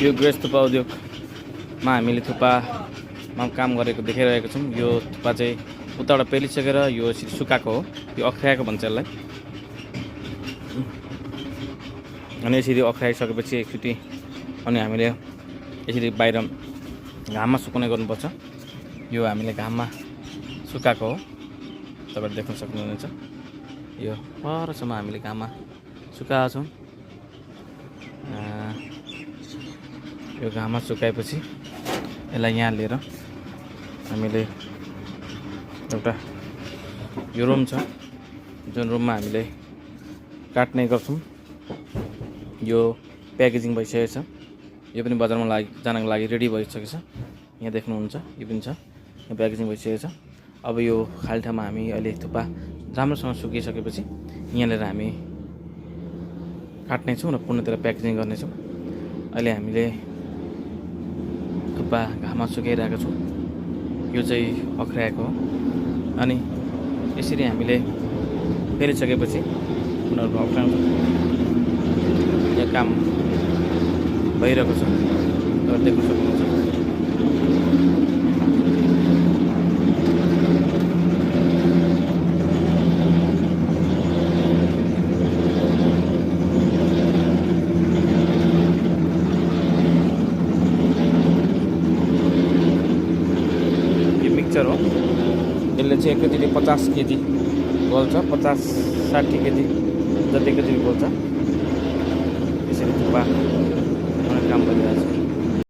यो ग्रेस थुक्पा उद्योगमा हामीले थुक्पामा काम गरेको देखाइरहेको छौँ। यो थुक्पा चाहिँ उताबाट पेलिसकेर यो यसरी सुकाएको हो, यो अख्राएको भन्छ यसलाई। अनि यसरी अख्राइसकेपछि एकचोटि अनि हामीले यसरी बाहिर घाममा सुकाउने गर्नुपर्छ। यो हामीले घाममा सुकाएको हो, तपाईँले देख्न सक्नुहुनेछ। यो परसम्म हामीले घाममा सुकाएको छौँ। यो घाममा सुकाएपछि यसलाई यहाँ लिएर हामीले एउटा यो रुम छ, जुन रुममा हामीले काट्ने गर्छौँ। यो प्याकेजिङ भइसकेको छ, यो पनि बजारमा जानको लागि रेडी भइसकेको छ। यहाँ देख्नुहुन्छ यो पनि छ, यो प्याकेजिङ भइसकेको छ। अब यो खाली ठाउँमा हामी अहिले थुक्पा राम्रोसँग सुकिसकेपछि यहाँ लिएर हामी काट्नेछौँ र पुनःतिर प्याकेजिङ गर्नेछौँ। अहिले हामीले थुक्पा घाममा सुकाइरहेको छौँ। यो चाहिँ अख्राएको हो। अनि यसरी हामीले फेरिसकेपछि पुनः अख्राउँछौँ। यो काम भइरहेको छ, तपाईँ देख्न सक्नुहुन्छ। मिक्सचर हो, यसले चाहिँ एकचोटि 50 केजी पोल्छ, 50-60 केजी जति एकचोटि पोल्छ। यसरी थुक्पा